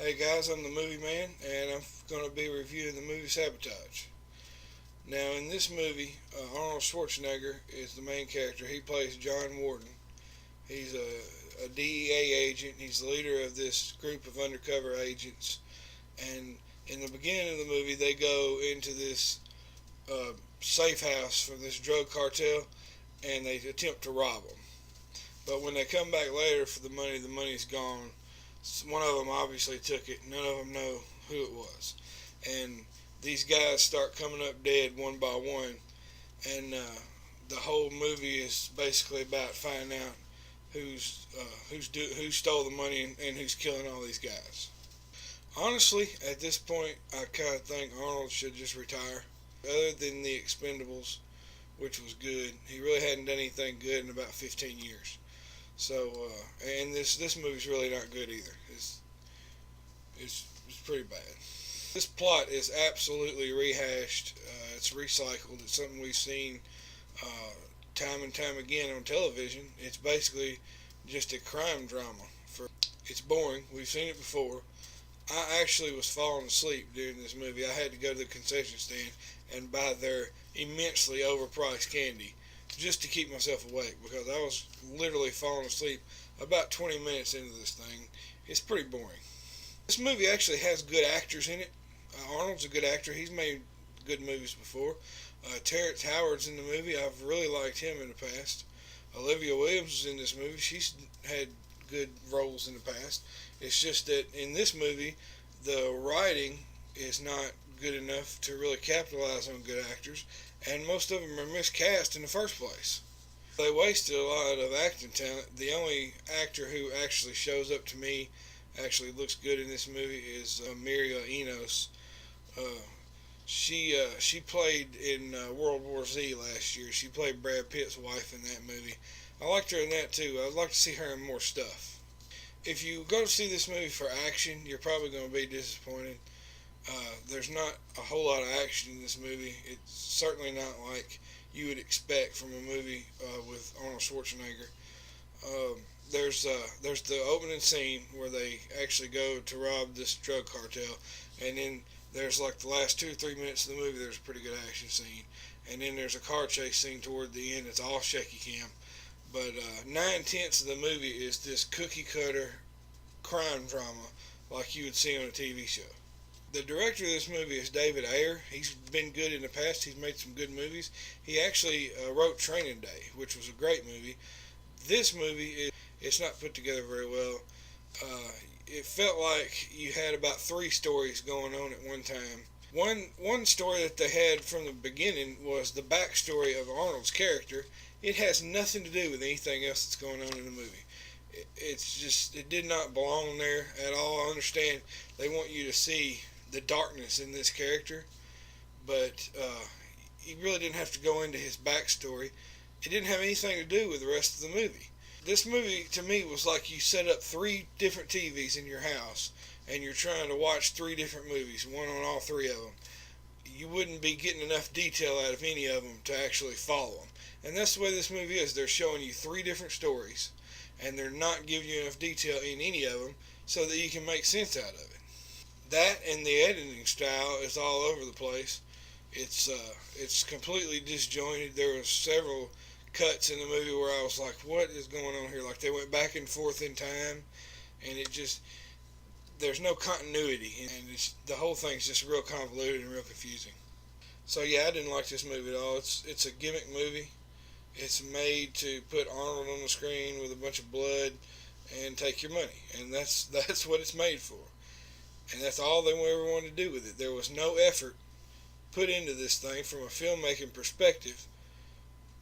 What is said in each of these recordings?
Hey guys, I'm the Movie Man, and I'm going to be reviewing the movie Sabotage. Now, in this movie, Arnold Schwarzenegger is the main character. He plays John Warden. He's a DEA agent. He's the leader of this group of undercover agents. And in the beginning of the movie, they go into this safe house from this drug cartel, and they attempt to rob them. But when they come back later for the money's gone. One of them obviously took it. None of them know who it was. And these guys start coming up dead one by one. And the whole movie is basically about finding out who stole the money and who's killing all these guys. Honestly, at this point, I kind of think Arnold should just retire. Other than the Expendables, which was good, he really hadn't done anything good in about 15 years. So, and this movie's really not good either. It's pretty bad. This plot is absolutely rehashed. It's recycled. It's something we've seen time and time again on television. It's basically just a crime drama. It's boring. We've seen it before. I actually was falling asleep during this movie. I had to go to the concession stand and buy their immensely overpriced candy just to keep myself awake, because I was literally falling asleep about 20 minutes into this thing. It's pretty boring. This movie actually has good actors in it. Arnold's a good actor. He's made good movies before. Terrence Howard's in the movie. I've really liked him in the past. Olivia Williams is in this movie. She's had good roles in the past. It's just that in this movie, the writing is not good enough to really capitalize on good actors, and most of them are miscast in the first place. They wasted a lot of acting talent. The only actor who actually shows up to me, actually looks good in this movie, is Miria Enos. She played in World War Z last year. She played Brad Pitt's wife in that movie. I liked her in that too. I'd like to see her in more stuff. If you go to see this movie for action, you're probably going to be disappointed. There's not a whole lot of action in this movie. It's certainly not like you would expect from a movie with Arnold Schwarzenegger. There's the opening scene where they actually go to rob this drug cartel, and then there's like the last 2 or 3 minutes of the movie. There's a pretty good action scene, and then there's a car chase scene toward the end. It's all shaky cam, but 9/10 of the movie is this cookie cutter crime drama like you would see on a TV show. The director of this movie is David Ayer. He's been good in the past. He's made some good movies. He actually wrote Training Day, which was a great movie. This movie, it's not put together very well. It felt like you had about 3 stories going on at one time. One story that they had from the beginning was the backstory of Arnold's character. It has nothing to do with anything else that's going on in the movie. It did not belong there at all. I understand they want you to see the darkness in this character, but he really didn't have to go into his backstory. It didn't have anything to do with the rest of the movie. This movie, to me, was like you set up 3 different TVs in your house, and you're trying to watch 3 different movies, one on all 3 of them. You wouldn't be getting enough detail out of any of them to actually follow them. And that's the way this movie is. They're showing you 3 different stories, and they're not giving you enough detail in any of them so that you can make sense out of it. That and the editing style is all over the place. It's completely disjointed. There were several cuts in the movie where I was like, what is going on here? Like they went back and forth in time, and there's no continuity, and the whole thing's just real convoluted and real confusing. So yeah, I didn't like this movie at all. It's a gimmick movie. It's made to put Arnold on the screen with a bunch of blood and take your money, and that's what it's made for. And that's all they ever wanted to do with it. There was no effort put into this thing from a filmmaking perspective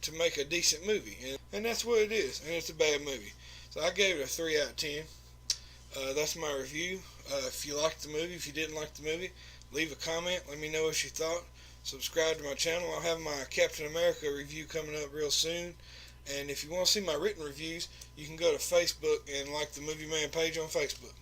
to make a decent movie. And that's what it is. And it's a bad movie. So I gave it a 3 out of 10. That's my review. If you liked the movie, if you didn't like the movie, leave a comment. Let me know what you thought. Subscribe to my channel. I'll have my Captain America review coming up real soon. And if you want to see my written reviews, you can go to Facebook and like the Movie Man page on Facebook.